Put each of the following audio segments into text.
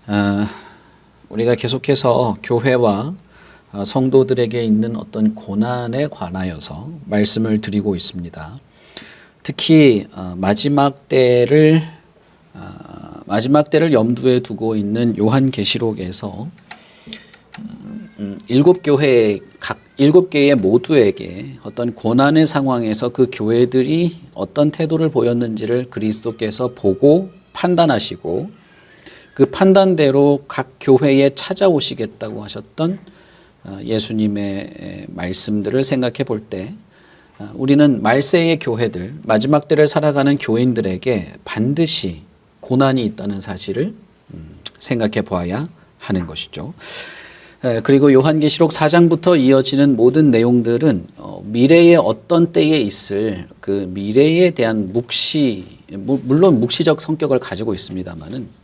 어, 우리가 계속해서 교회와 성도들에게 있는 어떤 고난에 관하여서 말씀을 드리고 있습니다. 특히 마지막 때를 염두에 두고 있는 요한계시록에서 일곱 교회 모두에게 어떤 고난의 상황에서 그 교회들이 어떤 태도를 보였는지를 그리스도께서 보고 판단하시고 그 판단대로 각 교회에 찾아오시겠다고 하셨던 예수님의 말씀들을 생각해 볼 때 우리는 말세의 교회들, 마지막 때를 살아가는 교인들에게 반드시 고난이 있다는 사실을 생각해 보아야 하는 것이죠. 그리고 요한계시록 4장부터 이어지는 모든 내용들은 미래의 어떤 때에 있을 그 미래에 대한 물론 묵시적 성격을 가지고 있습니다만은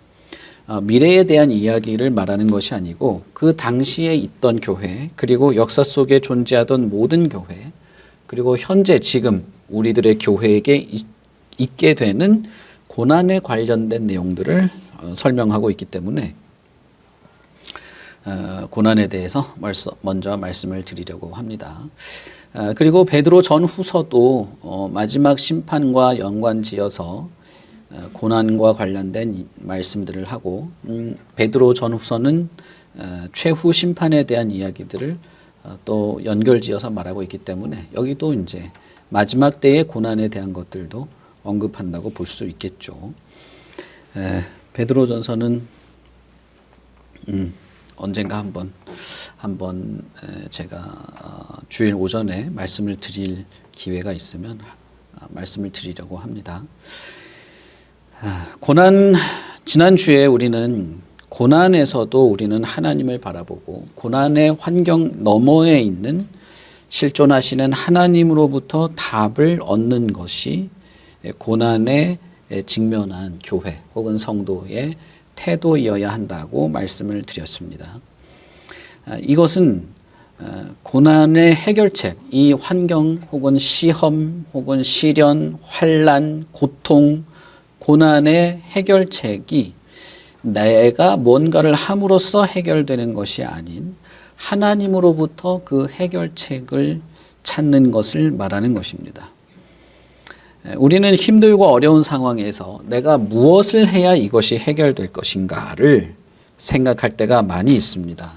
미래에 대한 이야기를 말하는 것이 아니고 그 당시에 있던 교회, 그리고 역사 속에 존재하던 모든 교회, 그리고 현재 지금 우리들의 교회에게 있게 되는 고난에 관련된 내용들을 설명하고 있기 때문에 고난에 대해서 먼저 말씀을 드리려고 합니다. 그리고 베드로 전후서도 마지막 심판과 연관지어서 고난과 관련된 말씀들을 하고 베드로 전후서는 최후 심판에 대한 이야기들을 또 연결지어서 말하고 있기 때문에 여기도 이제 마지막 때의 고난에 대한 것들도 언급한다고 볼 수 있겠죠. 베드로전서는 언젠가 한번 제가 주일 오전에 말씀을 드릴 기회가 있으면 말씀을 드리려고 합니다. 지난주에 우리는 고난에서도 우리는 하나님을 바라보고 고난의 환경 너머에 있는 실존하시는 하나님으로부터 답을 얻는 것이 고난에 직면한 교회 혹은 성도의 태도이어야 한다고 말씀을 드렸습니다. 이것은 고난의 해결책, 이 환경 혹은 시험 혹은 시련, 환난, 고통, 고난의 해결책이 내가 뭔가를 함으로써 해결되는 것이 아닌 하나님으로부터 그 해결책을 찾는 것을 말하는 것입니다. 우리는 힘들고 어려운 상황에서 내가 무엇을 해야 이것이 해결될 것인가를 생각할 때가 많이 있습니다.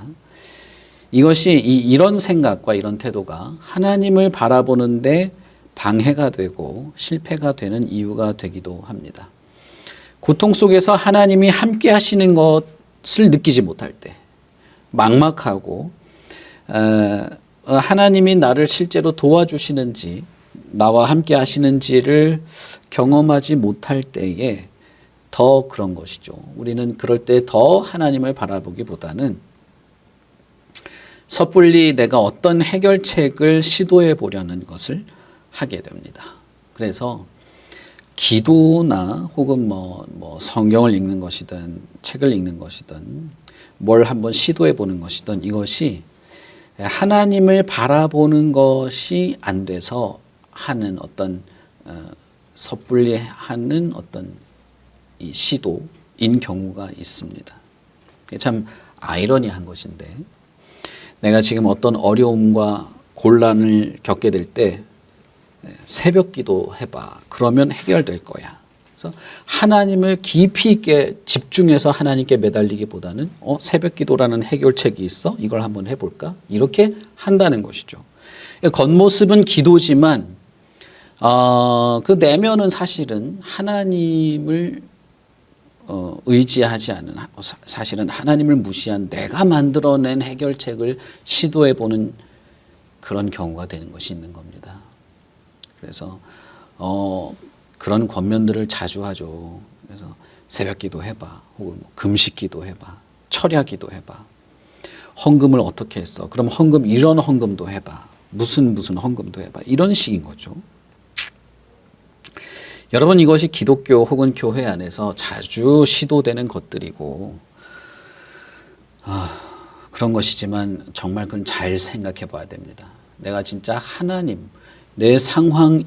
이것이 이런 생각과 이런 태도가 하나님을 바라보는데 방해가 되고 실패가 되는 이유가 되기도 합니다. 고통 속에서 하나님이 함께 하시는 것을 느끼지 못할 때, 막막하고 하나님이 나를 실제로 도와주시는지 나와 함께 하시는지를 경험하지 못할 때에 더 그런 것이죠. 우리는 그럴 때 더 하나님을 바라보기보다는 섣불리 내가 어떤 해결책을 시도해 보려는 것을 하게 됩니다. 그래서 기도나 혹은 성경을 읽는 것이든 책을 읽는 것이든 뭘 한번 시도해 보는 것이든 이것이 하나님을 바라보는 것이 안 돼서 하는 어떤 섣불리 하는 어떤 이 시도인 경우가 있습니다. 참 아이러니한 것인데 내가 지금 어떤 어려움과 곤란을 겪게 될 때 새벽 기도 해봐. 그러면 해결될 거야. 그래서 하나님을 깊이 있게 집중해서 하나님께 매달리기보다는 새벽 기도라는 해결책이 있어? 이걸 한번 해볼까? 이렇게 한다는 것이죠. 겉모습은 기도지만 그 내면은 사실은 하나님을 의지하지 않은, 사실은 하나님을 무시한 내가 만들어낸 해결책을 시도해보는 그런 경우가 되는 것이 있는 겁니다. 그래서 그런 권면들을 자주 하죠. 그래서 새벽 기도 해봐, 혹은 금식 기도 해봐, 철야 기도 해봐, 헌금을 어떻게 했어? 그럼 이런 헌금도 해봐, 무슨 헌금도 해봐, 이런 식인 거죠. 여러분, 이것이 기독교 혹은 교회 안에서 자주 시도되는 것들이고 그런 것이지만 정말 그건 잘 생각해 봐야 됩니다. 내가 진짜 하나님, 내 상황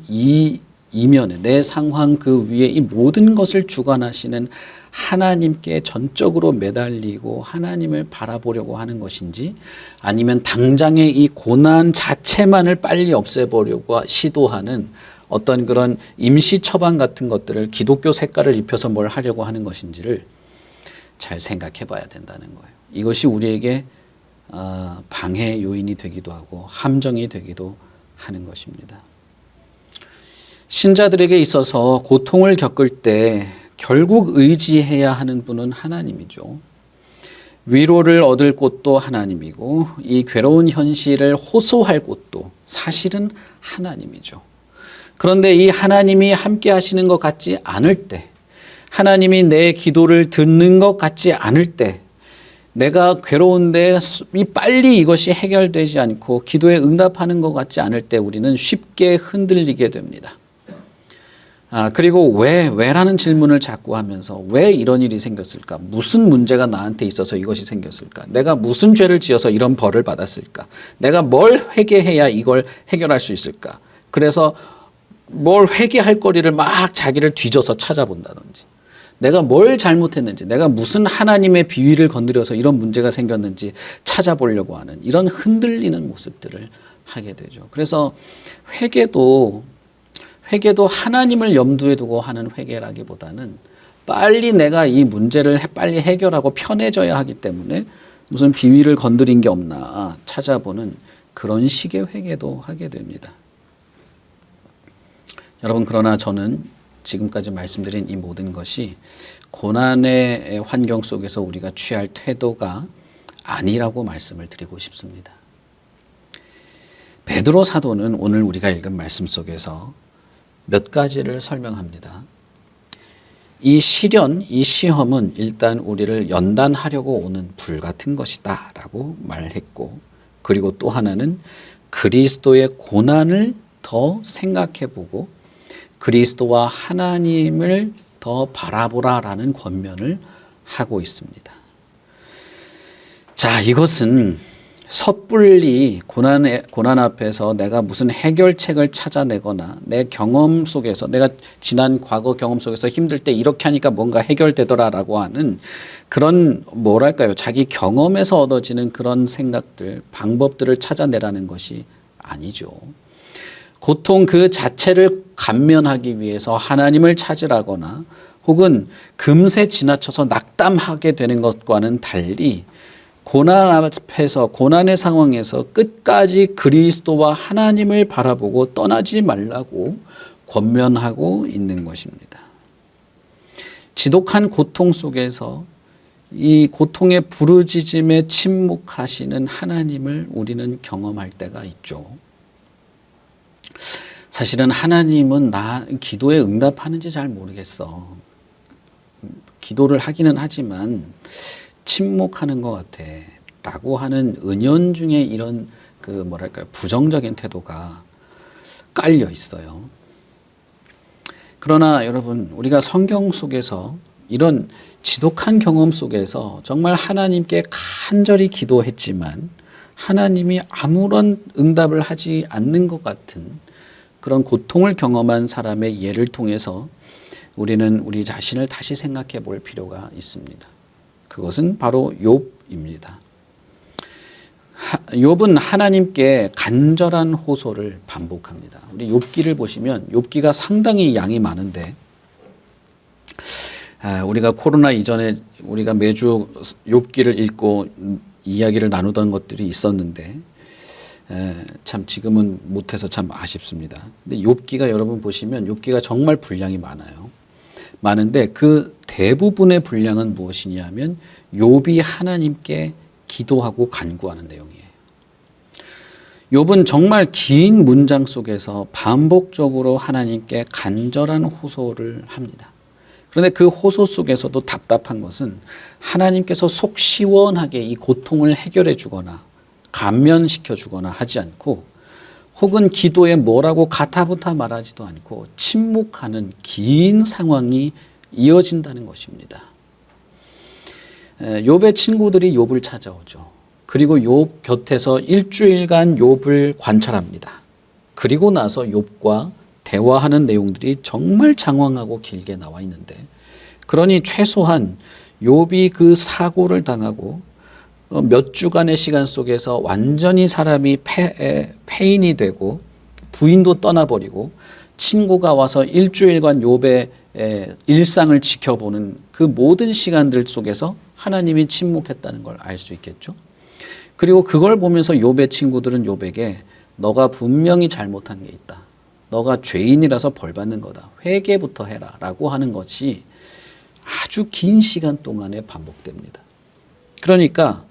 이면에 내 상황 그 위에 이 모든 것을 주관하시는 하나님께 전적으로 매달리고 하나님을 바라보려고 하는 것인지 아니면 당장의 이 고난 자체만을 빨리 없애보려고 시도하는 어떤 그런 임시 처방 같은 것들을 기독교 색깔을 입혀서 뭘 하려고 하는 것인지를 잘 생각해 봐야 된다는 거예요. 이것이 우리에게 방해 요인이 되기도 하고 함정이 되기도 하는 것입니다. 신자들에게 있어서 고통을 겪을 때 결국 의지해야 하는 분은 하나님이죠. 위로를 얻을 곳도 하나님이고 이 괴로운 현실을 호소할 곳도 사실은 하나님이죠. 그런데 이 하나님이 함께 하시는 것 같지 않을 때, 하나님이 내 기도를 듣는 것 같지 않을 때, 내가 괴로운데 빨리 이것이 해결되지 않고 기도에 응답하는 것 같지 않을 때 우리는 쉽게 흔들리게 됩니다. 그리고 왜라는 질문을 자꾸 하면서 왜 이런 일이 생겼을까? 무슨 문제가 나한테 있어서 이것이 생겼을까? 내가 무슨 죄를 지어서 이런 벌을 받았을까? 내가 뭘 회개해야 이걸 해결할 수 있을까? 그래서 뭘 회개할 거리를 막 자기를 뒤져서 찾아본다든지 내가 뭘 잘못했는지 내가 무슨 하나님의 비위를 건드려서 이런 문제가 생겼는지 찾아보려고 하는 이런 흔들리는 모습들을 하게 되죠. 그래서 회개도 하나님을 염두에 두고 하는 회개라기보다는 빨리 내가 이 문제를 빨리 해결하고 편해져야 하기 때문에 무슨 비위를 건드린 게 없나 찾아보는 그런 식의 회개도 하게 됩니다. 여러분, 그러나 저는 지금까지 말씀드린 이 모든 것이 고난의 환경 속에서 우리가 취할 태도가 아니라고 말씀을 드리고 싶습니다. 베드로 사도는 오늘 우리가 읽은 말씀 속에서 몇 가지를 설명합니다. 이 시련, 이 시험은 일단 우리를 연단하려고 오는 불 같은 것이다 라고 말했고, 그리고 또 하나는 그리스도의 고난을 더 생각해보고 그리스도와 하나님을 더 바라보라라는 권면을 하고 있습니다. 자, 이것은 섣불리 고난 앞에서 내가 무슨 해결책을 찾아내거나 내 경험 속에서 내가 지난 과거 경험 속에서 힘들 때 이렇게 하니까 뭔가 해결되더라라고 하는 그런 자기 경험에서 얻어지는 그런 생각들, 방법들을 찾아내라는 것이 아니죠. 고통 그 자체를 감면하기 위해서 하나님을 찾으라거나 혹은 금세 지나쳐서 낙담하게 되는 것과는 달리 고난 앞에서 고난의 상황에서 끝까지 그리스도와 하나님을 바라보고 떠나지 말라고 권면하고 있는 것입니다. 지독한 고통 속에서 이 고통의 부르짖음에 침묵하시는 하나님을 우리는 경험할 때가 있죠. 사실은 하나님은 나 기도에 응답하는지 잘 모르겠어. 기도를 하기는 하지만 침묵하는 것 같아 라고 하는 은연중에 이런 부정적인 태도가 깔려 있어요. 그러나 여러분, 우리가 성경 속에서 이런 지독한 경험 속에서 정말 하나님께 간절히 기도했지만 하나님이 아무런 응답을 하지 않는 것 같은 그런 고통을 경험한 사람의 예를 통해서 우리는 우리 자신을 다시 생각해 볼 필요가 있습니다. 그것은 바로 욥입니다. 욥은 하나님께 간절한 호소를 반복합니다. 우리 욥기를 보시면 욥기가 상당히 양이 많은데 우리가 코로나 이전에 우리가 매주 욥기를 읽고 이야기를 나누던 것들이 있었는데 참 지금은 못해서 참 아쉽습니다. 근데 욥기가 여러분 보시면 욥기가 정말 분량이 많은데 그 대부분의 분량은 무엇이냐면 욥이 하나님께 기도하고 간구하는 내용이에요. 욥은 정말 긴 문장 속에서 반복적으로 하나님께 간절한 호소를 합니다. 그런데 그 호소 속에서도 답답한 것은 하나님께서 속 시원하게 이 고통을 해결해 주거나 감면시켜 주거나 하지 않고 혹은 기도에 뭐라고 가타부타 말하지도 않고 침묵하는 긴 상황이 이어진다는 것입니다. 욥의 친구들이 욥을 찾아오죠. 그리고 욥 곁에서 일주일간 욥을 관찰합니다. 그리고 나서 욥과 대화하는 내용들이 정말 장황하고 길게 나와 있는데, 그러니 최소한 욥이 그 사고를 당하고 몇 주간의 시간 속에서 완전히 사람이 폐인이 되고 부인도 떠나버리고 친구가 와서 일주일간 욥의 일상을 지켜보는 그 모든 시간들 속에서 하나님이 침묵했다는 걸 알 수 있겠죠. 그리고 그걸 보면서 욥의 친구들은 욥에게 너가 분명히 잘못한 게 있다. 너가 죄인이라서 벌 받는 거다. 회개부터 해라 라고 하는 것이 아주 긴 시간 동안에 반복됩니다. 그러니까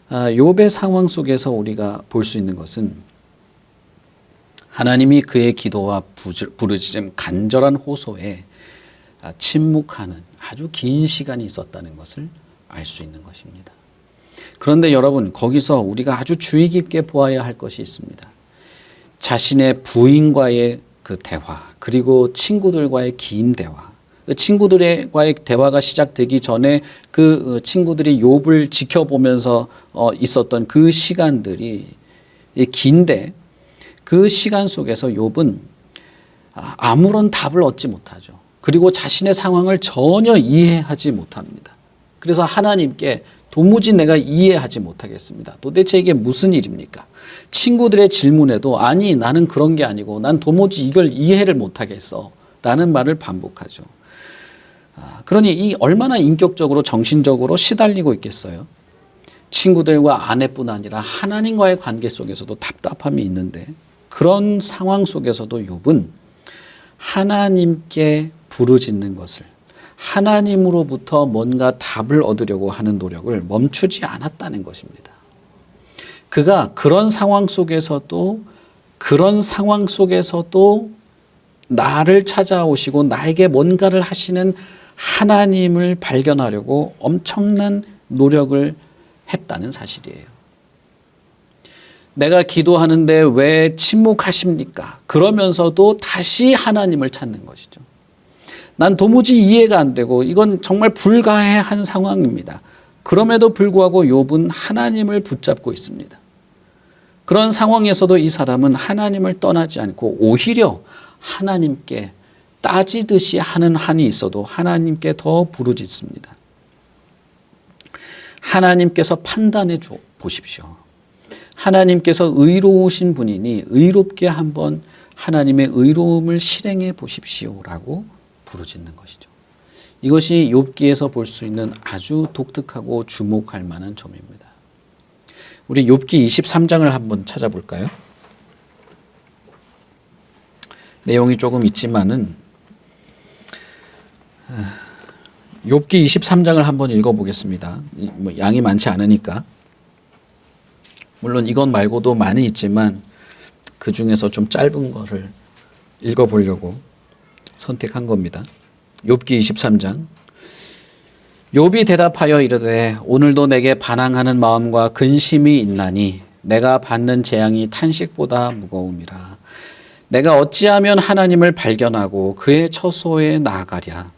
욥의 상황 속에서 우리가 볼 수 있는 것은 하나님이 그의 기도와 부르짖음, 간절한 호소에 침묵하는 아주 긴 시간이 있었다는 것을 알 수 있는 것입니다. 그런데 여러분, 거기서 우리가 아주 주의 깊게 보아야 할 것이 있습니다. 자신의 부인과의 그 대화, 그리고 친구들과의 긴 대화, 친구들과의 대화가 시작되기 전에 그 친구들이 욥을 지켜보면서 있었던 그 시간들이 긴데, 그 시간 속에서 욥은 아무런 답을 얻지 못하죠. 그리고 자신의 상황을 전혀 이해하지 못합니다. 그래서 하나님께 도무지 내가 이해하지 못하겠습니다. 도대체 이게 무슨 일입니까? 친구들의 질문에도 아니 나는 그런 게 아니고 난 도무지 이걸 이해를 못하겠어 라는 말을 반복하죠. 그러니 이 얼마나 인격적으로 정신적으로 시달리고 있겠어요. 친구들과 아내뿐 아니라 하나님과의 관계 속에서도 답답함이 있는데, 그런 상황 속에서도 욥은 하나님께 부르짖는 것을, 하나님으로부터 뭔가 답을 얻으려고 하는 노력을 멈추지 않았다는 것입니다. 그가 그런 상황 속에서도 나를 찾아오시고 나에게 뭔가를 하시는 하나님을 발견하려고 엄청난 노력을 했다는 사실이에요. 내가 기도하는데 왜 침묵하십니까? 그러면서도 다시 하나님을 찾는 것이죠. 난 도무지 이해가 안 되고 이건 정말 불가해한 상황입니다. 그럼에도 불구하고 욥은 하나님을 붙잡고 있습니다. 그런 상황에서도 이 사람은 하나님을 떠나지 않고 오히려 하나님께 따지듯이 하는 한이 있어도 하나님께 더 부르짖습니다. 하나님께서 판단해 보십시오. 하나님께서 의로우신 분이니 의롭게 한번 하나님의 의로움을 실행해 보십시오라고 부르짖는 것이죠. 이것이 욥기에서 볼 수 있는 아주 독특하고 주목할 만한 점입니다. 우리 욥기 23장을 한번 찾아볼까요? 내용이 조금 있지만은 욥기 23장을 한번 읽어보겠습니다. 양이 많지 않으니까. 물론 이것 말고도 많이 있지만 그 중에서 좀 짧은 거를 읽어보려고 선택한 겁니다. 욥기 23장. 욥이 대답하여 이르되 오늘도 내게 반항하는 마음과 근심이 있나니 내가 받는 재앙이 탄식보다 무거움이라. 내가 어찌하면 하나님을 발견하고 그의 처소에 나아가랴.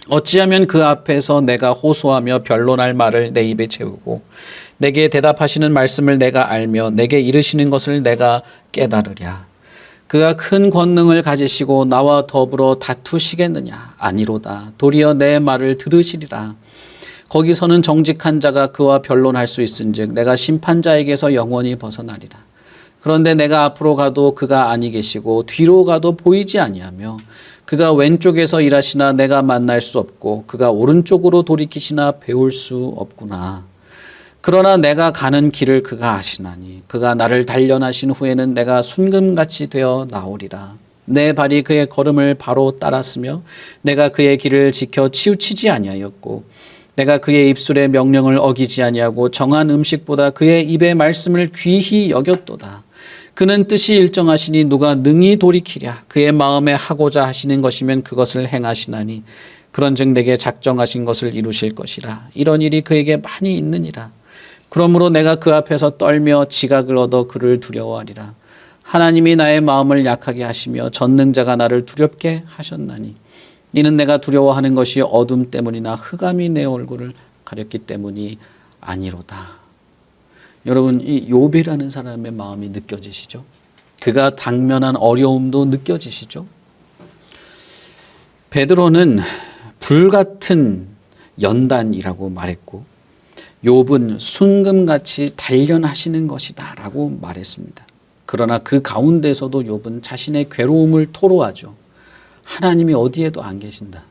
어찌하면 그 앞에서 내가 호소하며 변론할 말을 내 입에 채우고 내게 대답하시는 말씀을 내가 알며 내게 이르시는 것을 내가 깨달으랴. 그가 큰 권능을 가지시고 나와 더불어 다투시겠느냐? 아니로다. 도리어 내 말을 들으시리라. 거기서는 정직한 자가 그와 변론할 수 있은즉 내가 심판자에게서 영원히 벗어나리라. 그런데 내가 앞으로 가도 그가 아니 계시고 뒤로 가도 보이지 아니하며 그가 왼쪽에서 일하시나 내가 만날 수 없고 그가 오른쪽으로 돌이키시나 배울 수 없구나. 그러나 내가 가는 길을 그가 아시나니 그가 나를 단련하신 후에는 내가 순금같이 되어 나오리라. 내 발이 그의 걸음을 바로 따랐으며 내가 그의 길을 지켜 치우치지 아니하였고 내가 그의 입술의 명령을 어기지 아니하고 정한 음식보다 그의 입의 말씀을 귀히 여겼도다. 그는 뜻이 일정하시니 누가 능히 돌이키랴. 그의 마음에 하고자 하시는 것이면 그것을 행하시나니 그런즉 내게 작정하신 것을 이루실 것이라. 이런 일이 그에게 많이 있느니라. 그러므로 내가 그 앞에서 떨며 지각을 얻어 그를 두려워하리라. 하나님이 나의 마음을 약하게 하시며 전능자가 나를 두렵게 하셨나니 이는 내가 두려워하는 것이 어둠 때문이나 흑암이 내 얼굴을 가렸기 때문이 아니로다. 여러분, 이 욥이라는 사람의 마음이 느껴지시죠? 그가 당면한 어려움도 느껴지시죠? 베드로는 불같은 연단이라고 말했고 욥은 순금같이 단련하시는 것이다 라고 말했습니다. 그러나 그 가운데서도 욥은 자신의 괴로움을 토로하죠. 하나님이 어디에도 안 계신다.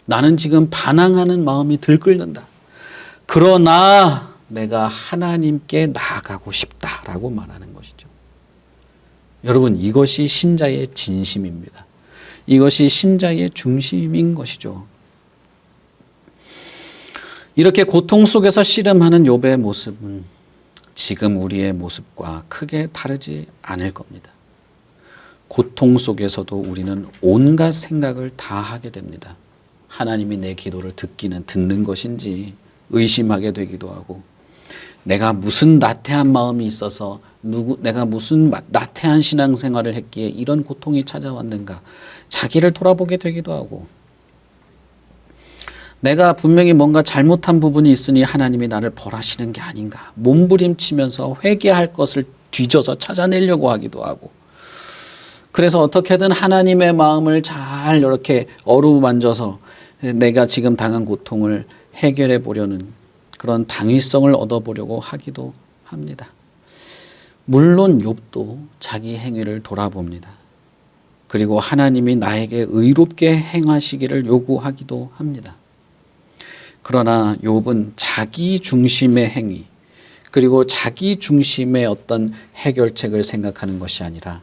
나는 지금 반항하는 마음이 들끓는다. 그러나 내가 하나님께 나아가고 싶다라고 말하는 것이죠. 여러분, 이것이 신자의 진심입니다. 이것이 신자의 중심인 것이죠. 이렇게 고통 속에서 씨름하는 욥의 모습은 지금 우리의 모습과 크게 다르지 않을 겁니다. 고통 속에서도 우리는 온갖 생각을 다 하게 됩니다. 하나님이 내 기도를 듣는 것인지 의심하게 되기도 하고, 내가 무슨 나태한 마음이 있어서 내가 무슨 나태한 신앙생활을 했기에 이런 고통이 찾아왔는가, 자기를 돌아보게 되기도 하고, 내가 분명히 뭔가 잘못한 부분이 있으니 하나님이 나를 벌하시는 게 아닌가, 몸부림치면서 회개할 것을 뒤져서 찾아내려고 하기도 하고, 그래서 어떻게든 하나님의 마음을 잘 이렇게 어루만져서 내가 지금 당한 고통을 해결해 보려는 그런 당위성을 얻어보려고 하기도 합니다. 물론 욥도 자기 행위를 돌아봅니다. 그리고 하나님이 나에게 의롭게 행하시기를 요구하기도 합니다. 그러나 욥은 자기 중심의 행위, 그리고 자기 중심의 어떤 해결책을 생각하는 것이 아니라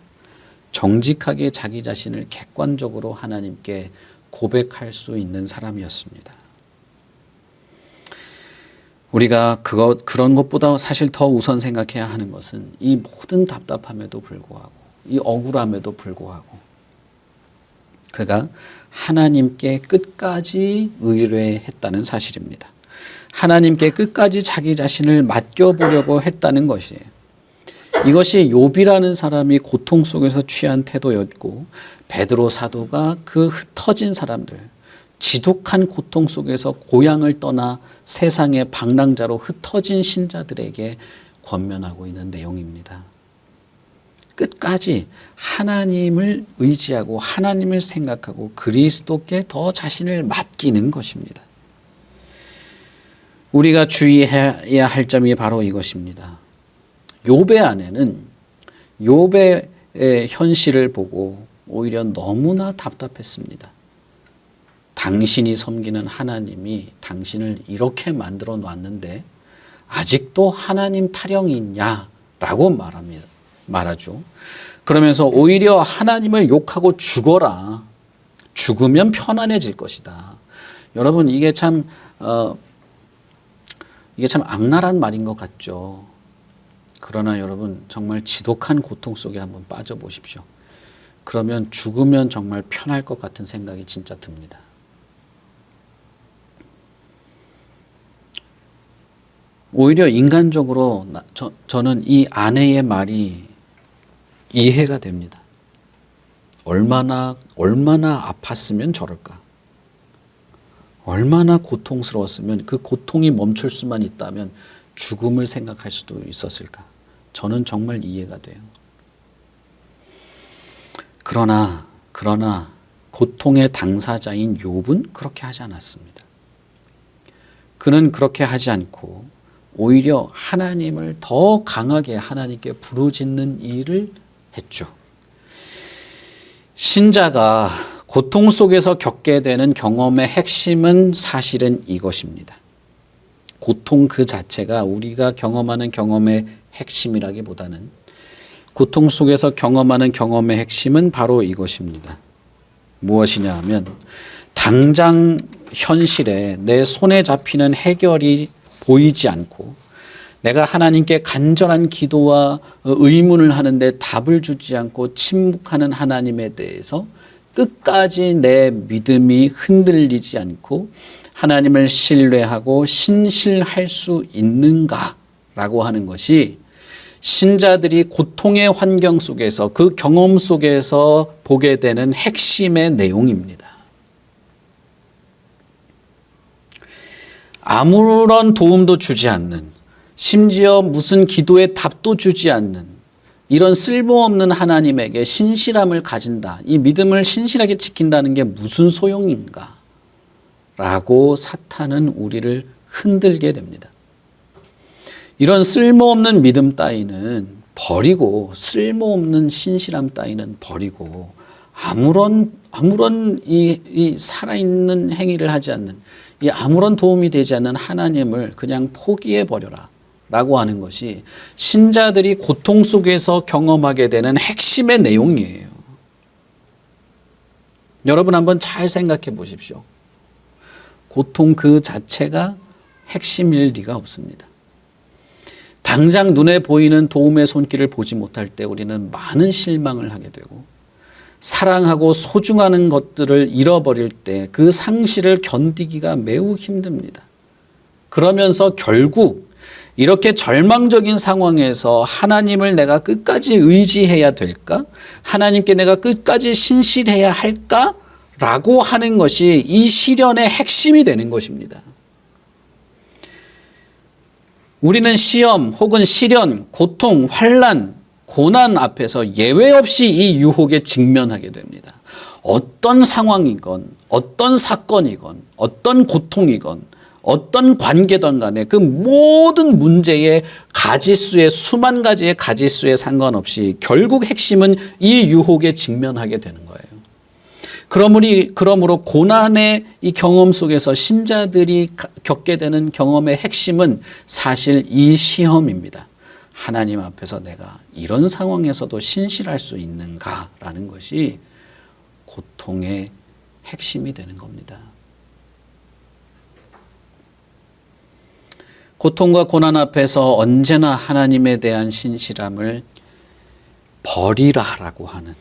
정직하게 자기 자신을 객관적으로 하나님께 고백할 수 있는 사람이었습니다. 우리가 그런 것보다 사실 더 우선 생각해야 하는 것은 이 모든 답답함에도 불구하고, 이 억울함에도 불구하고 그가 하나님께 끝까지 의뢰했다는 사실입니다. 하나님께 끝까지 자기 자신을 맡겨보려고 했다는 것이에요. 이것이 욥이라는 사람이 고통 속에서 취한 태도였고, 베드로 사도가 그 흩어진 사람들, 지독한 고통 속에서 고향을 떠나 세상의 방랑자로 흩어진 신자들에게 권면하고 있는 내용입니다. 끝까지 하나님을 의지하고 하나님을 생각하고 그리스도께 더 자신을 맡기는 것입니다. 우리가 주의해야 할 점이 바로 이것입니다. 욥의 아내는 욥의 현실을 보고 오히려 너무나 답답했습니다. 당신이 섬기는 하나님이 당신을 이렇게 만들어 놨는데 아직도 하나님 타령이 있냐라고 말하죠. 그러면서 오히려 하나님을 욕하고 죽어라. 죽으면 편안해질 것이다. 여러분, 이게 참 악랄한 말인 것 같죠. 그러나 여러분, 정말 지독한 고통 속에 한번 빠져보십시오. 그러면 죽으면 정말 편할 것 같은 생각이 진짜 듭니다. 오히려 인간적으로 저는 이 아내의 말이 이해가 됩니다. 얼마나 아팠으면 저럴까? 얼마나 고통스러웠으면, 그 고통이 멈출 수만 있다면 죽음을 생각할 수도 있었을까? 저는 정말 이해가 돼요. 그러나 고통의 당사자인 욥은 그렇게 하지 않았습니다. 그는 그렇게 하지 않고 오히려 하나님을 더 강하게 하나님께 부르짖는 일을 했죠. 신자가 고통 속에서 겪게 되는 경험의 핵심은 사실은 이것입니다. 고통 그 자체가 우리가 경험하는 경험의 핵심이라기보다는 고통 속에서 경험하는 경험의 핵심은 바로 이것입니다. 무엇이냐 하면 당장 현실에 내 손에 잡히는 해결이 보이지 않고 내가 하나님께 간절한 기도와 의문을 하는데 답을 주지 않고 침묵하는 하나님에 대해서 끝까지 내 믿음이 흔들리지 않고 하나님을 신뢰하고 신실할 수 있는가라고 하는 것이 신자들이 고통의 환경 속에서 그 경험 속에서 보게 되는 핵심의 내용입니다. 아무런 도움도 주지 않는, 심지어 무슨 기도의 답도 주지 않는 이런 쓸모없는 하나님에게 신실함을 가진다. 이 믿음을 신실하게 지킨다는 게 무슨 소용인가? 라고 사탄은 우리를 흔들게 됩니다. 이런 쓸모없는 믿음 따위는 버리고, 쓸모없는 신실함 따위는 버리고, 아무런 이 살아있는 행위를 하지 않는, 이 아무런 도움이 되지 않는 하나님을 그냥 포기해 버려라 라고 하는 것이 신자들이 고통 속에서 경험하게 되는 핵심의 내용이에요. 여러분 한번 잘 생각해 보십시오. 고통 그 자체가 핵심일 리가 없습니다. 당장 눈에 보이는 도움의 손길을 보지 못할 때 우리는 많은 실망을 하게 되고, 사랑하고 소중한 것들을 잃어버릴 때 그 상실을 견디기가 매우 힘듭니다. 그러면서 결국 이렇게 절망적인 상황에서 하나님을 내가 끝까지 의지해야 될까? 하나님께 내가 끝까지 신실해야 할까? 라고 하는 것이 이 시련의 핵심이 되는 것입니다. 우리는 시험 혹은 시련, 고통, 환난, 고난 앞에서 예외 없이 이 유혹에 직면하게 됩니다. 어떤 상황이건, 어떤 사건이건, 어떤 고통이건, 어떤 관계든 간에 그 모든 문제의 가지수에, 수만 가지의 가지수에 상관없이 결국 핵심은 이 유혹에 직면하게 되는 거예요. 그러므로 고난의 이 경험 속에서 신자들이 겪게 되는 경험의 핵심은 사실 이 시험입니다. 하나님 앞에서 내가 이런 상황에서도 신실할 수 있는가라는 것이 고통의 핵심이 되는 겁니다. 고통과 고난 앞에서 언제나 하나님에 대한 신실함을 버리라라고 하는,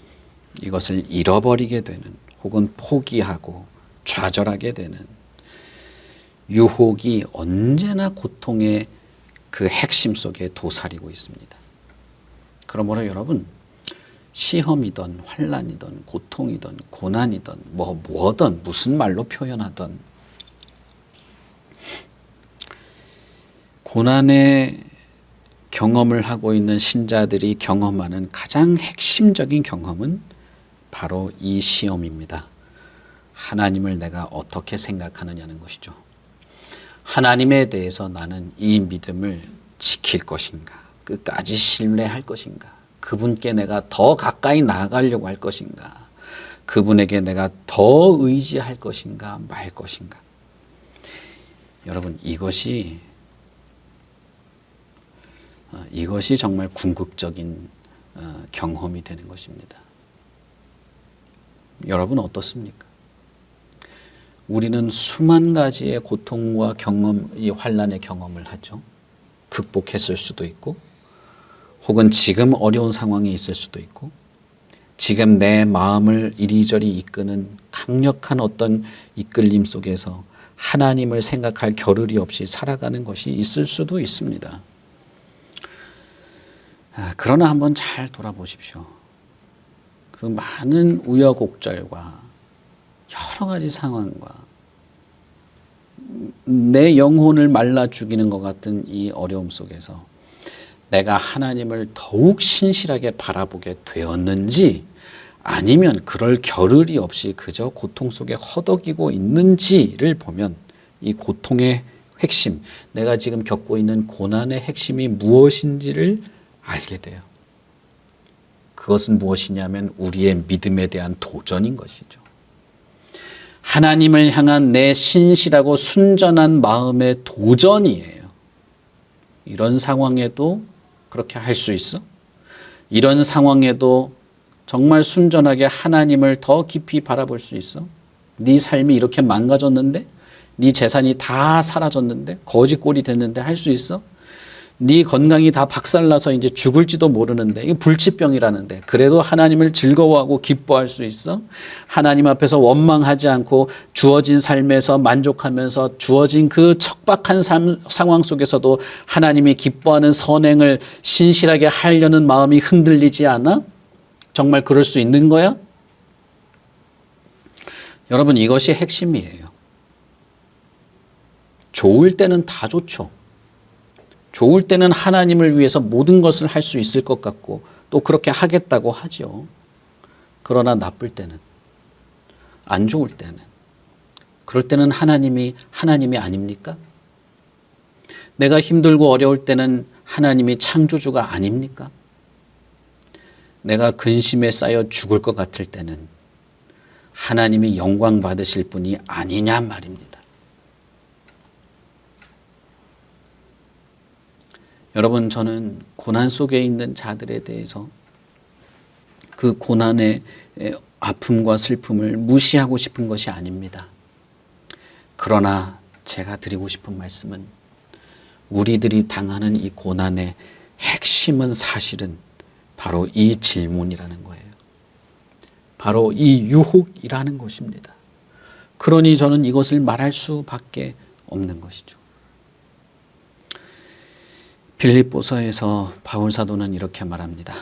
이것을 잃어버리게 되는 혹은 포기하고 좌절하게 되는 유혹이 언제나 고통의 그 핵심 속에 도사리고 있습니다. 그러므로 여러분, 시험이든 환난이든 고통이든 고난이든 뭐든 무슨 말로 표현하든 고난의 경험을 하고 있는 신자들이 경험하는 가장 핵심적인 경험은 바로 이 시험입니다. 하나님을 내가 어떻게 생각하느냐는 것이죠. 하나님에 대해서 나는 이 믿음을 지킬 것인가? 끝까지 신뢰할 것인가? 그분께 내가 더 가까이 나아가려고 할 것인가? 그분에게 내가 더 의지할 것인가? 말 것인가? 여러분, 이것이 정말 궁극적인 경험이 되는 것입니다. 여러분 어떻습니까? 우리는 수만 가지의 고통과 경험, 이 환난의 경험을 하죠. 극복했을 수도 있고, 혹은 지금 어려운 상황이 있을 수도 있고, 지금 내 마음을 이리저리 이끄는 강력한 어떤 이끌림 속에서 하나님을 생각할 겨를이 없이 살아가는 것이 있을 수도 있습니다. 그러나 한번 잘 돌아보십시오. 그 많은 우여곡절과 여러 가지 상황과 내 영혼을 말라 죽이는 것 같은 이 어려움 속에서 내가 하나님을 더욱 신실하게 바라보게 되었는지, 아니면 그럴 겨를이 없이 그저 고통 속에 허덕이고 있는지를 보면 이 고통의 핵심, 내가 지금 겪고 있는 고난의 핵심이 무엇인지를 알게 돼요. 그것은 무엇이냐면 우리의 믿음에 대한 도전인 것이죠. 하나님을 향한 내 신실하고 순전한 마음의 도전이에요. 이런 상황에도 그렇게 할 수 있어? 이런 상황에도 정말 순전하게 하나님을 더 깊이 바라볼 수 있어? 네 삶이 이렇게 망가졌는데, 네 재산이 다 사라졌는데, 거지꼴이 됐는데 할 수 있어? 네 건강이 다 박살나서 이제 죽을지도 모르는데, 이게 불치병이라는데 그래도 하나님을 즐거워하고 기뻐할 수 있어? 하나님 앞에서 원망하지 않고 주어진 삶에서 만족하면서 주어진 그 척박한 상황 속에서도 하나님이 기뻐하는 선행을 신실하게 하려는 마음이 흔들리지 않아? 정말 그럴 수 있는 거야? 여러분, 이것이 핵심이에요. 좋을 때는 다 좋죠. 좋을 때는 하나님을 위해서 모든 것을 할 수 있을 것 같고, 또 그렇게 하겠다고 하죠. 그러나 나쁠 때는, 안 좋을 때는, 그럴 때는 하나님이 아닙니까? 내가 힘들고 어려울 때는 하나님이 창조주가 아닙니까? 내가 근심에 쌓여 죽을 것 같을 때는 하나님이 영광 받으실 분이 아니냐 말입니다. 여러분, 저는 고난 속에 있는 자들에 대해서 그 고난의 아픔과 슬픔을 무시하고 싶은 것이 아닙니다. 그러나 제가 드리고 싶은 말씀은 우리들이 당하는 이 고난의 핵심은 사실은 바로 이 질문이라는 거예요. 바로 이 유혹이라는 것입니다. 그러니 저는 이것을 말할 수밖에 없는 것이죠. 빌립보서에서 바울 사도는 이렇게 말합니다.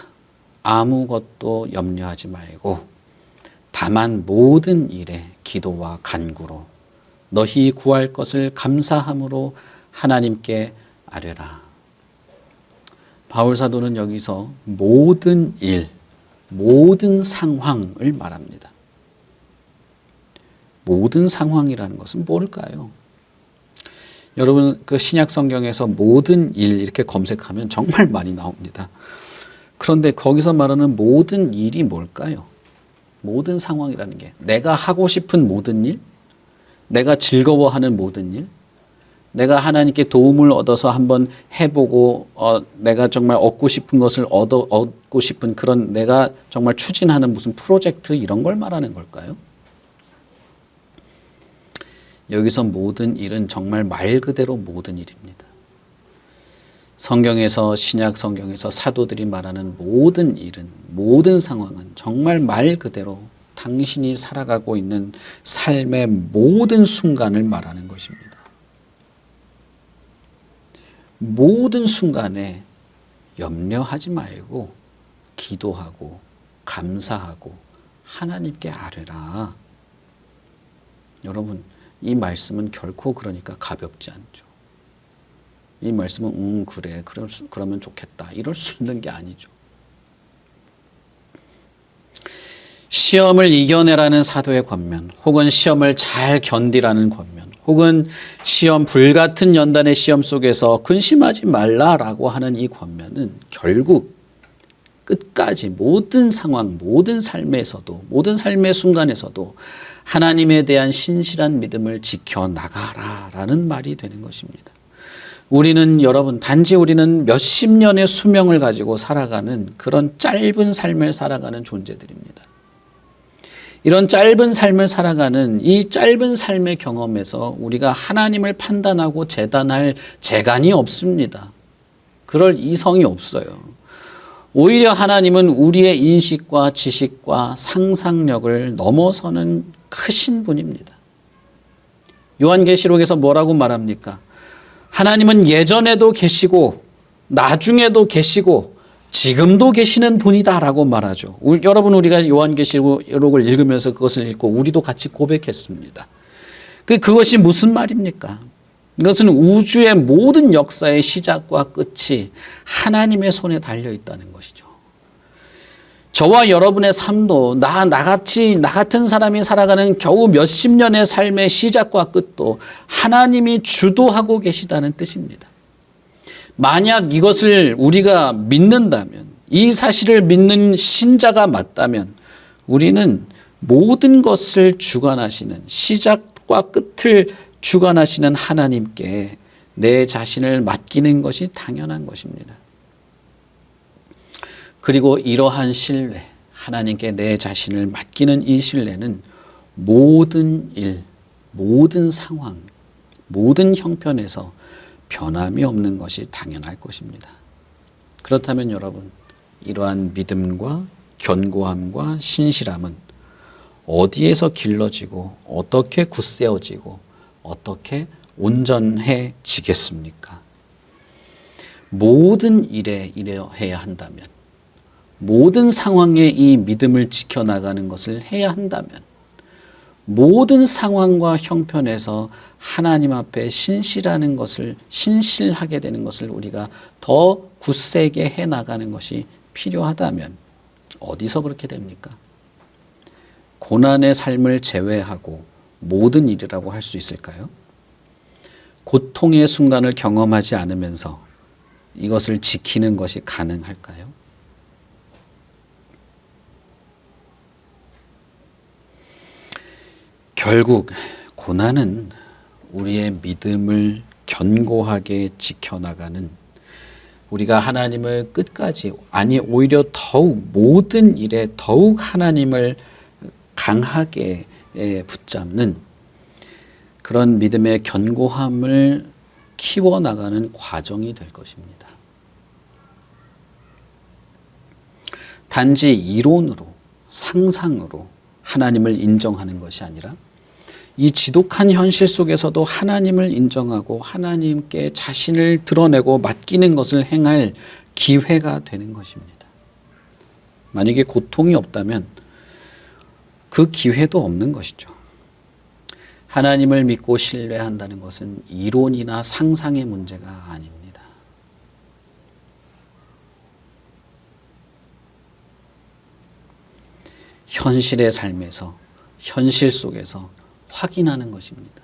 아무것도 염려하지 말고 다만 모든 일에 기도와 간구로 너희 구할 것을 감사함으로 하나님께 아뢰라. 바울 사도는 여기서 모든 일, 모든 상황을 말합니다. 모든 상황이라는 것은 뭘까요? 여러분, 그 신약 성경에서 모든 일 이렇게 검색하면 정말 많이 나옵니다. 그런데 거기서 말하는 모든 일이 뭘까요? 모든 상황이라는 게 내가 하고 싶은 모든 일, 내가 즐거워하는 모든 일, 내가 하나님께 도움을 얻어서 한번 해보고 내가 정말 얻고 싶은 것을 얻고 싶은 그런 내가 정말 추진하는 무슨 프로젝트 이런 걸 말하는 걸까요? 여기서 모든 일은 정말 말 그대로 모든 일입니다. 성경에서 신약 성경에서 사도들이 말하는 모든 일은 모든 상황은 정말 말 그대로 당신이 살아가고 있는 삶의 모든 순간을 말하는 것입니다. 모든 순간에 염려하지 말고 기도하고 감사하고 하나님께 아뢰라. 여러분, 이 말씀은 결코 그러니까 가볍지 않죠. 이 말씀은 그래 그러면 좋겠다 이럴 수 있는 게 아니죠. 시험을 이겨내라는 사도의 권면, 혹은 시험을 잘 견디라는 권면, 혹은 시험 불같은 연단의 시험 속에서 근심하지 말라라고 하는 이 권면은 결국 끝까지 모든 상황, 모든 삶에서도, 모든 삶의 순간에서도 하나님에 대한 신실한 믿음을 지켜나가라라는 말이 되는 것입니다. 여러분, 단지 우리는 몇십 년의 수명을 가지고 살아가는 그런 짧은 삶을 살아가는 존재들입니다. 이런 짧은 삶을 살아가는 이 짧은 삶의 경험에서 우리가 하나님을 판단하고 재단할 재간이 없습니다. 그럴 이성이 없어요. 오히려 하나님은 우리의 인식과 지식과 상상력을 넘어서는 크신 분입니다. 요한계시록에서 뭐라고 말합니까? 하나님은 예전에도 계시고 나중에도 계시고 지금도 계시는 분이다라고 말하죠. 여러분, 우리가 요한계시록을 읽으면서 그것을 읽고 우리도 같이 고백했습니다. 그것이 무슨 말입니까? 이것은 우주의 모든 역사의 시작과 끝이 하나님의 손에 달려 있다는 것이죠. 저와 여러분의 삶도 나 같은 사람이 살아가는 겨우 몇십 년의 삶의 시작과 끝도 하나님이 주도하고 계시다는 뜻입니다. 만약 이것을 우리가 믿는다면, 이 사실을 믿는 신자가 맞다면 우리는 모든 것을 주관하시는, 시작과 끝을 주관하시는 하나님께 내 자신을 맡기는 것이 당연한 것입니다. 그리고 이러한 신뢰, 하나님께 내 자신을 맡기는 이 신뢰는 모든 일, 모든 상황, 모든 형편에서 변함이 없는 것이 당연할 것입니다. 그렇다면 여러분, 이러한 믿음과 견고함과 신실함은 어디에서 길러지고 어떻게 굳세어지고 어떻게 온전해지겠습니까? 모든 일에 이래야 한다면, 모든 상황에 이 믿음을 지켜나가는 것을 해야 한다면, 모든 상황과 형편에서 하나님 앞에 신실하게 되는 것을 우리가 더 굳세게 해나가는 것이 필요하다면 어디서 그렇게 됩니까? 고난의 삶을 제외하고 모든 일이라고 할 수 있을까요? 고통의 순간을 경험하지 않으면서 이것을 지키는 것이 가능할까요? 결국 고난은 우리의 믿음을 견고하게 지켜나가는, 우리가 하나님을 끝까지, 아니 오히려 더욱 모든 일에 더욱 하나님을 강하게 붙잡는 그런 믿음의 견고함을 키워나가는 과정이 될 것입니다. 단지 이론으로, 상상으로 하나님을 인정하는 것이 아니라 이 지독한 현실 속에서도 하나님을 인정하고 하나님께 자신을 드러내고 맡기는 것을 행할 기회가 되는 것입니다. 만약에 고통이 없다면 그 기회도 없는 것이죠. 하나님을 믿고 신뢰한다는 것은 이론이나 상상의 문제가 아닙니다. 현실의 삶에서, 현실 속에서 확인하는 것입니다.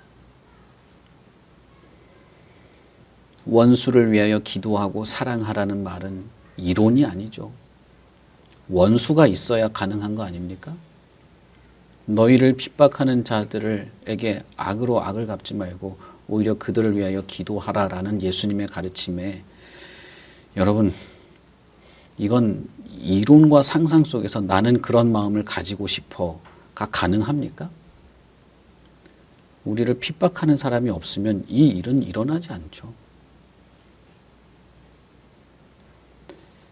원수를 위하여 기도하고 사랑하라는 말은 이론이 아니죠. 원수가 있어야 가능한 거 아닙니까? 너희를 핍박하는 자들에게 악으로 악을 갚지 말고 오히려 그들을 위하여 기도하라라는 예수님의 가르침에, 여러분, 이건 이론과 상상 속에서 나는 그런 마음을 가지고 싶어가 가능합니까? 우리를 핍박하는 사람이 없으면 이 일은 일어나지 않죠.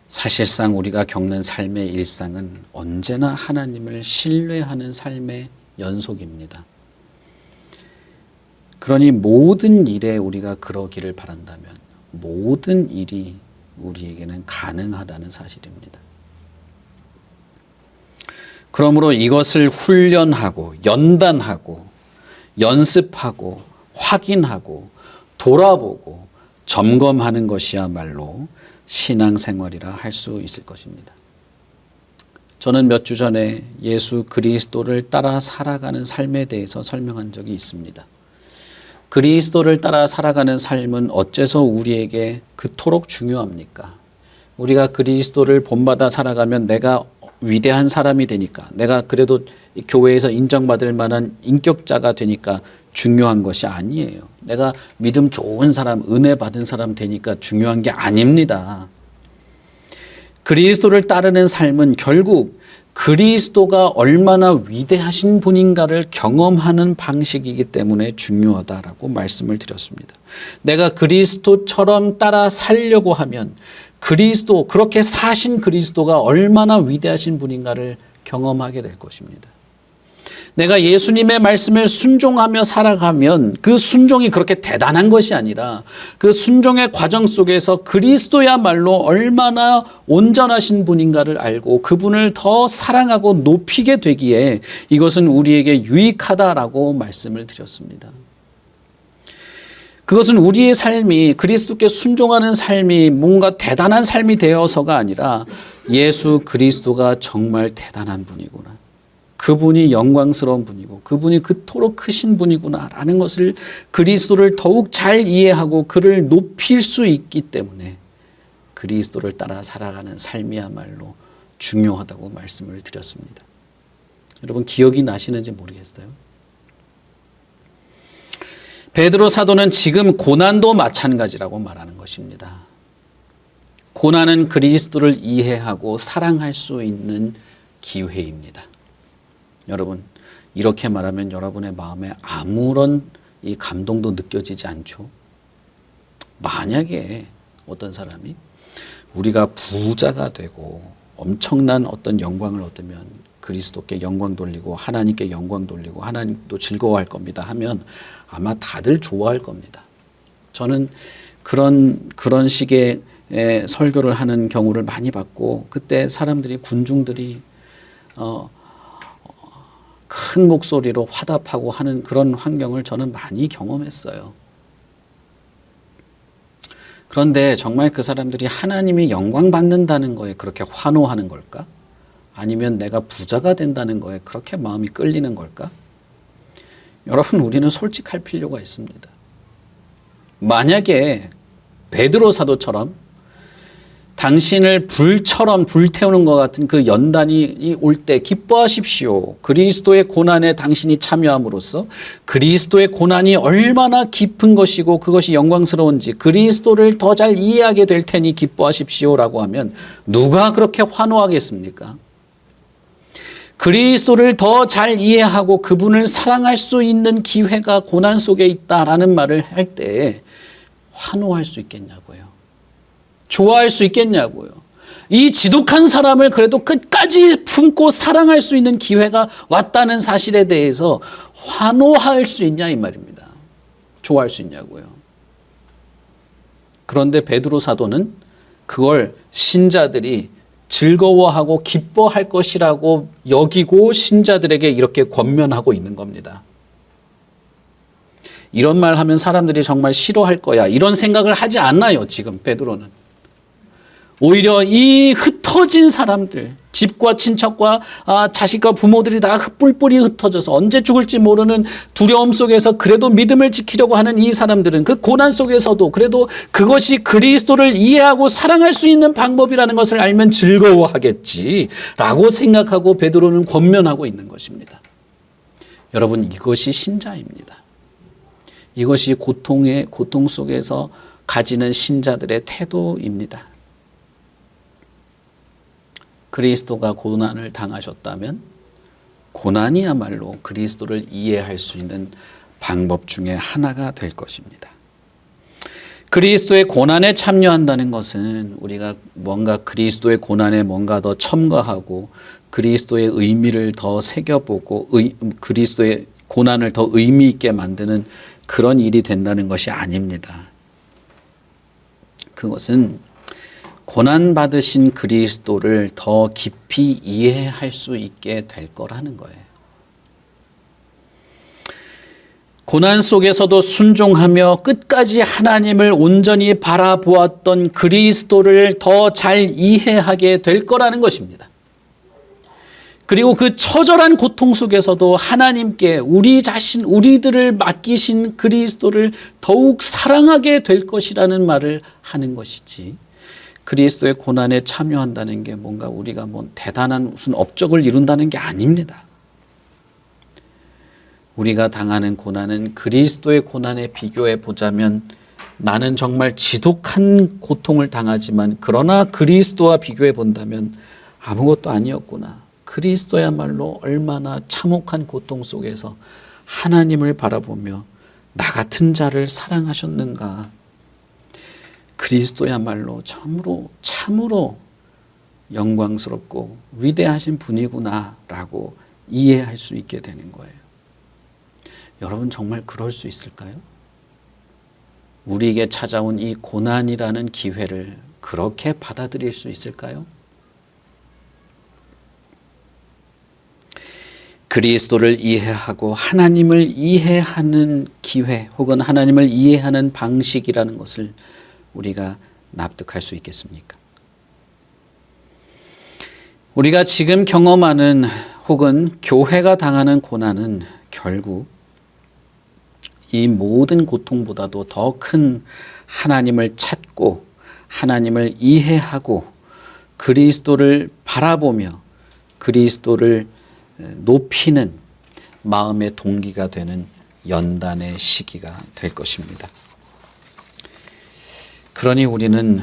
사실상 우리가 겪는 삶의 일상은 언제나 하나님을 신뢰하는 삶의 연속입니다. 그러니 모든 일에 우리가 그러기를 바란다면 모든 일이 우리에게는 가능하다는 사실입니다. 그러므로 이것을 훈련하고 연단하고 연습하고 확인하고 돌아보고 점검하는 것이야말로 신앙생활이라 할 수 있을 것입니다. 저는 몇 주 전에 예수 그리스도를 따라 살아가는 삶에 대해서 설명한 적이 있습니다. 그리스도를 따라 살아가는 삶은 어째서 우리에게 그토록 중요합니까? 우리가 그리스도를 본받아 살아가면 내가 위대한 사람이 되니까, 내가 그래도 교회에서 인정받을 만한 인격자가 되니까 중요한 것이 아니에요. 내가 믿음 좋은 사람, 은혜 받은 사람 되니까 중요한 게 아닙니다. 그리스도를 따르는 삶은 결국 그리스도가 얼마나 위대하신 분인가를 경험하는 방식이기 때문에 중요하다라고 말씀을 드렸습니다. 내가 그리스도처럼 따라 살려고 하면 그리스도, 그렇게 사신 그리스도가 얼마나 위대하신 분인가를 경험하게 될 것입니다. 내가 예수님의 말씀을 순종하며 살아가면 그 순종이 그렇게 대단한 것이 아니라 그 순종의 과정 속에서 그리스도야말로 얼마나 온전하신 분인가를 알고 그분을 더 사랑하고 높이게 되기에 이것은 우리에게 유익하다라고 말씀을 드렸습니다. 그것은 우리의 삶이, 그리스도께 순종하는 삶이 뭔가 대단한 삶이 되어서가 아니라 예수 그리스도가 정말 대단한 분이구나, 그분이 영광스러운 분이고 그분이 그토록 크신 분이구나라는 것을, 그리스도를 더욱 잘 이해하고 그를 높일 수 있기 때문에 그리스도를 따라 살아가는 삶이야말로 중요하다고 말씀을 드렸습니다. 여러분 기억이 나시는지 모르겠어요. 베드로 사도는 지금 고난도 마찬가지라고 말하는 것입니다. 고난은 그리스도를 이해하고 사랑할 수 있는 기회입니다. 여러분, 이렇게 말하면 여러분의 마음에 아무런 이 감동도 느껴지지 않죠? 만약에 어떤 사람이 우리가 부자가 되고 엄청난 어떤 영광을 얻으면 그리스도께 영광 돌리고 하나님께 영광 돌리고 하나님도 즐거워할 겁니다 하면 아마 다들 좋아할 겁니다. 저는 그런 식의 설교를 하는 경우를 많이 봤고, 그때 사람들이, 군중들이 큰 목소리로 화답하고 하는 그런 환경을 저는 많이 경험했어요. 그런데 정말 그 사람들이 하나님이 영광 받는다는 거에 그렇게 환호하는 걸까? 아니면 내가 부자가 된다는 거에 그렇게 마음이 끌리는 걸까? 여러분, 우리는 솔직할 필요가 있습니다. 만약에 베드로 사도처럼 당신을 불처럼 불태우는 것 같은 그 연단이 올 때 기뻐하십시오. 그리스도의 고난에 당신이 참여함으로써 그리스도의 고난이 얼마나 깊은 것이고 그것이 영광스러운지 그리스도를 더 잘 이해하게 될 테니 기뻐하십시오라고 하면 누가 그렇게 환호하겠습니까? 그리스도를 더 잘 이해하고 그분을 사랑할 수 있는 기회가 고난 속에 있다라는 말을 할 때 환호할 수 있겠냐고요. 좋아할 수 있겠냐고요. 이 지독한 사람을 그래도 끝까지 품고 사랑할 수 있는 기회가 왔다는 사실에 대해서 환호할 수 있냐 이 말입니다. 좋아할 수 있냐고요. 그런데 베드로 사도는 그걸 신자들이 즐거워하고 기뻐할 것이라고 여기고 신자들에게 이렇게 권면하고 있는 겁니다. 이런 말 하면 사람들이 정말 싫어할 거야. 이런 생각을 하지 않아요, 지금 베드로는. 오히려 이 흩어진 사람들, 집과 친척과 자식과 부모들이 다 뿔뿔이 흩어져서 언제 죽을지 모르는 두려움 속에서 그래도 믿음을 지키려고 하는 이 사람들은 그 고난 속에서도 그래도 그것이 그리스도를 이해하고 사랑할 수 있는 방법이라는 것을 알면 즐거워하겠지라고 생각하고 베드로는 권면하고 있는 것입니다. 여러분, 이것이 신자입니다. 이것이 고통 속에서 가지는 신자들의 태도입니다. 그리스도가 고난을 당하셨다면 고난이야말로 그리스도를 이해할 수 있는 방법 중에 하나가 될 것입니다. 그리스도의 고난에 참여한다는 것은 우리가 뭔가 그리스도의 고난에 뭔가 더 첨가하고 그리스도의 의미를 더 새겨보고 그리스도의 고난을 더 의미 있게 만드는 그런 일이 된다는 것이 아닙니다. 그것은 고난받으신 그리스도를 더 깊이 이해할 수 있게 될 거라는 거예요. 고난 속에서도 순종하며 끝까지 하나님을 온전히 바라보았던 그리스도를 더 잘 이해하게 될 거라는 것입니다. 그리고 그 처절한 고통 속에서도 하나님께 우리들을 맡기신 그리스도를 더욱 사랑하게 될 것이라는 말을 하는 것이지, 그리스도의 고난에 참여한다는 게 뭔가 우리가 대단한 무슨 업적을 이룬다는 게 아닙니다. 우리가 당하는 고난은 그리스도의 고난에 비교해 보자면 나는 정말 지독한 고통을 당하지만 그러나 그리스도와 비교해 본다면 아무것도 아니었구나. 그리스도야말로 얼마나 참혹한 고통 속에서 하나님을 바라보며 나 같은 자를 사랑하셨는가. 그리스도야말로 참으로 영광스럽고 위대하신 분이구나라고 이해할 수 있게 되는 거예요. 여러분, 정말 그럴 수 있을까요? 우리에게 찾아온 이 고난이라는 기회를 그렇게 받아들일 수 있을까요? 그리스도를 이해하고 하나님을 이해하는 기회 혹은 하나님을 이해하는 방식이라는 것을 우리가 납득할 수 있겠습니까? 우리가 지금 경험하는 혹은 교회가 당하는 고난은 결국 이 모든 고통보다도 더 큰 하나님을 찾고 하나님을 이해하고 그리스도를 바라보며 그리스도를 높이는 마음의 동기가 되는 연단의 시기가 될 것입니다. 그러니 우리는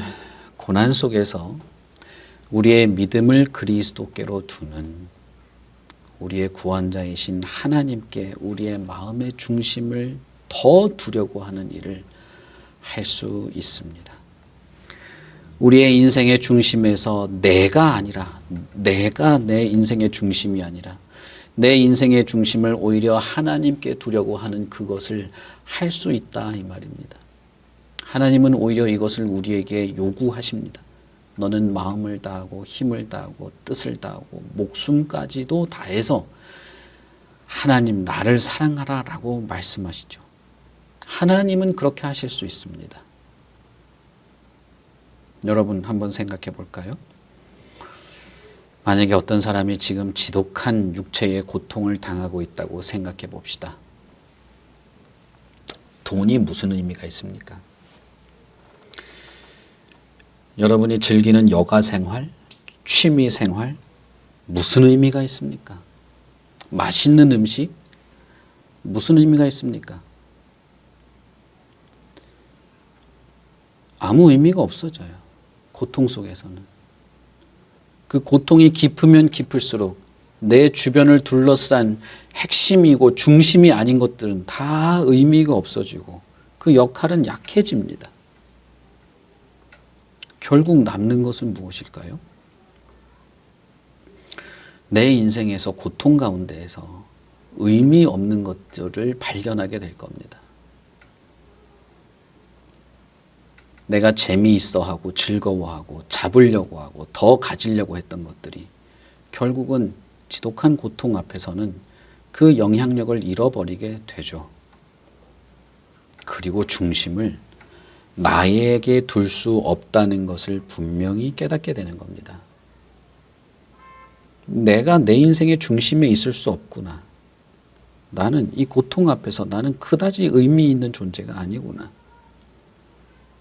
고난 속에서 우리의 믿음을 그리스도께로 두는 우리의 구원자이신 하나님께 우리의 마음의 중심을 더 두려고 하는 일을 할 수 있습니다. 우리의 인생의 중심에서 내가 아니라, 내가 내 인생의 중심이 아니라 내 인생의 중심을 오히려 하나님께 두려고 하는 그것을 할 수 있다 이 말입니다. 하나님은 오히려 이것을 우리에게 요구하십니다. 너는 마음을 다하고 힘을 다하고 뜻을 다하고 목숨까지도 다해서 하나님 나를 사랑하라 라고 말씀하시죠. 하나님은 그렇게 하실 수 있습니다. 여러분 한번 생각해 볼까요? 만약에 어떤 사람이 지금 지독한 육체의 고통을 당하고 있다고 생각해 봅시다. 돈이 무슨 의미가 있습니까? 여러분이 즐기는 여가 생활, 취미 생활, 무슨 의미가 있습니까? 맛있는 음식, 무슨 의미가 있습니까? 아무 의미가 없어져요. 고통 속에서는. 그 고통이 깊으면 깊을수록 내 주변을 둘러싼 핵심이고 중심이 아닌 것들은 다 의미가 없어지고 그 역할은 약해집니다. 결국 남는 것은 무엇일까요? 내 인생에서 고통 가운데에서 의미 없는 것들을 발견하게 될 겁니다. 내가 재미있어 하고 즐거워하고 잡으려고 하고 더 가지려고 했던 것들이 결국은 지독한 고통 앞에서는 그 영향력을 잃어버리게 되죠. 그리고 중심을 나에게 둘 수 없다는 것을 분명히 깨닫게 되는 겁니다. 내가 내 인생의 중심에 있을 수 없구나. 나는 이 고통 앞에서 나는 그다지 의미 있는 존재가 아니구나.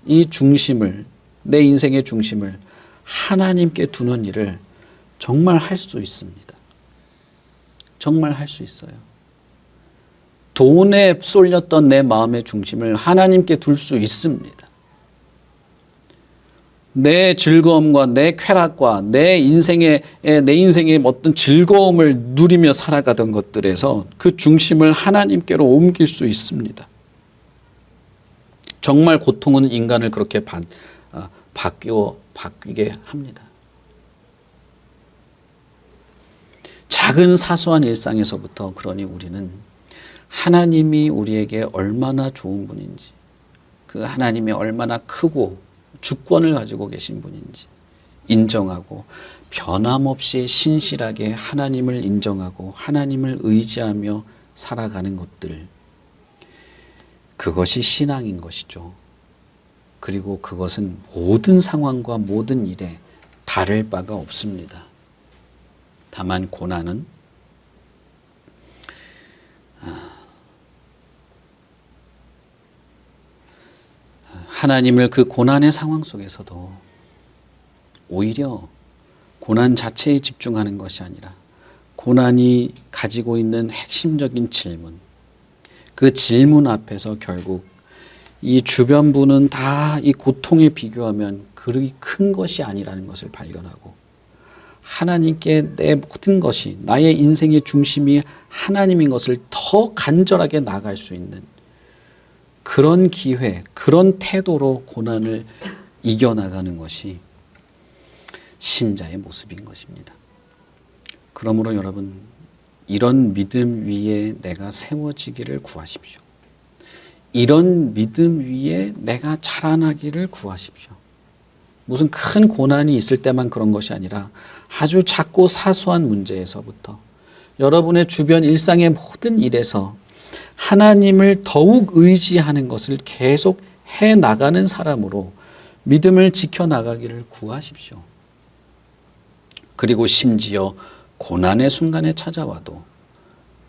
이 중심을, 내 인생의 중심을 하나님께 두는 일을 정말 할 수 있습니다. 정말 할 수 있어요. 돈에 쏠렸던 내 마음의 중심을 하나님께 둘 수 있습니다. 내 즐거움과 내 쾌락과 내 인생의 어떤 즐거움을 누리며 살아가던 것들에서 그 중심을 하나님께로 옮길 수 있습니다. 정말 고통은 인간을 그렇게 바뀌게 합니다. 작은 사소한 일상에서부터 그러니 우리는 하나님이 우리에게 얼마나 좋은 분인지, 그 하나님이 얼마나 크고 주권을 가지고 계신 분인지 인정하고 변함없이 신실하게 하나님을 인정하고 하나님을 의지하며 살아가는 것들, 그것이 신앙인 것이죠. 그리고 그것은 모든 상황과 모든 일에 다를 바가 없습니다. 다만 고난은 하나님을 그 고난의 상황 속에서도 오히려 고난 자체에 집중하는 것이 아니라 고난이 가지고 있는 핵심적인 질문, 그 질문 앞에서 결국 이 주변부는 다 이 고통에 비교하면 그리 큰 것이 아니라는 것을 발견하고 하나님께 내 모든 것이, 나의 인생의 중심이 하나님인 것을 더 간절하게 나아갈 수 있는 그런 기회, 그런 태도로 고난을 이겨나가는 것이 신자의 모습인 것입니다. 그러므로 여러분, 이런 믿음 위에 내가 세워지기를 구하십시오. 이런 믿음 위에 내가 자라나기를 구하십시오. 무슨 큰 고난이 있을 때만 그런 것이 아니라 아주 작고 사소한 문제에서부터 여러분의 주변 일상의 모든 일에서 하나님을 더욱 의지하는 것을 계속 해나가는 사람으로 믿음을 지켜나가기를 구하십시오. 그리고 심지어 고난의 순간에 찾아와도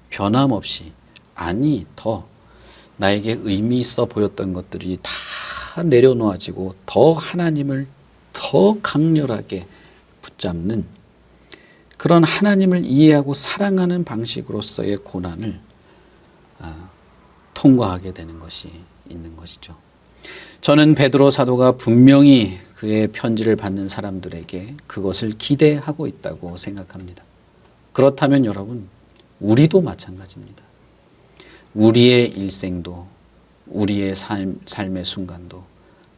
변함없이, 아니 더 나에게 의미 있어 보였던 것들이 다 내려놓아지고 더 하나님을 더 강렬하게 붙잡는 그런 하나님을 이해하고 사랑하는 방식으로서의 고난을 통과하게 되는 것이 있는 것이죠. 저는 베드로 사도가 분명히 그의 편지를 받는 사람들에게 그것을 기대하고 있다고 생각합니다. 그렇다면 여러분, 우리도 마찬가지입니다. 우리의 일생도, 우리의 삶의 순간도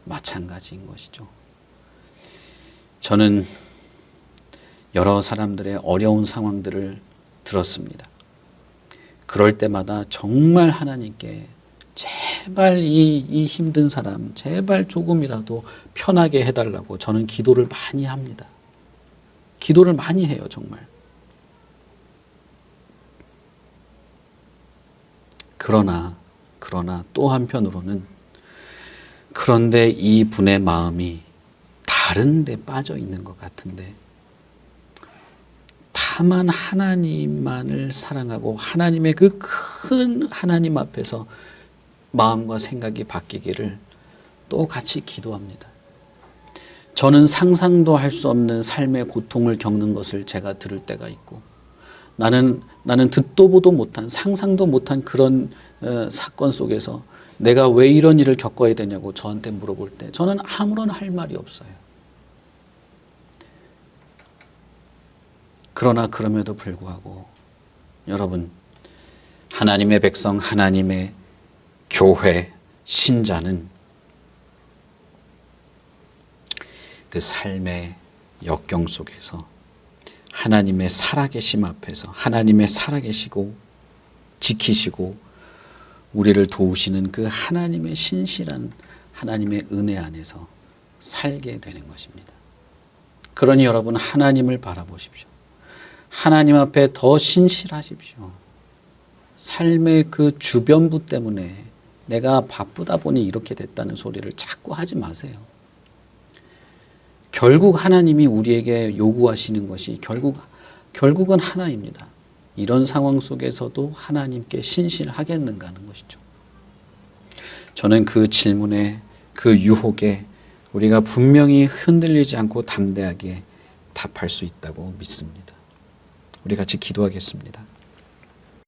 마찬가지인 것이죠. 저는 여러 사람들의 어려운 상황들을 들었습니다. 그럴 때마다 정말 하나님께 제발 이 힘든 사람 제발 조금이라도 편하게 해달라고 저는 기도를 많이 합니다. 기도를 많이 해요, 정말. 그러나 또 한편으로는 그런데 이 분의 마음이 다 다른 데 빠져 있는 것 같은데 다만 하나님만을 사랑하고 하나님의 그 큰 하나님 앞에서 마음과 생각이 바뀌기를 또 같이 기도합니다. 저는 상상도 할 수 없는 삶의 고통을 겪는 것을 제가 들을 때가 있고 나는 듣도 보도 못한 상상도 못한 그런 사건 속에서 내가 왜 이런 일을 겪어야 되냐고 저한테 물어볼 때 저는 아무런 할 말이 없어요. 그러나 그럼에도 불구하고 여러분 하나님의 백성 하나님의 교회 신자는 그 삶의 역경 속에서 하나님의 살아계심 앞에서 하나님의 살아계시고 지키시고 우리를 도우시는 그 하나님의 신실한 하나님의 은혜 안에서 살게 되는 것입니다. 그러니 여러분 하나님을 바라보십시오. 하나님 앞에 더 신실하십시오. 삶의 그 주변부 때문에 내가 바쁘다 보니 이렇게 됐다는 소리를 자꾸 하지 마세요. 결국 하나님이 우리에게 요구하시는 것이 결국은 하나입니다. 이런 상황 속에서도 하나님께 신실하겠는가 하는 것이죠. 저는 그 질문에 그 유혹에 우리가 분명히 흔들리지 않고 담대하게 답할 수 있다고 믿습니다. 우리 같이 기도하겠습니다.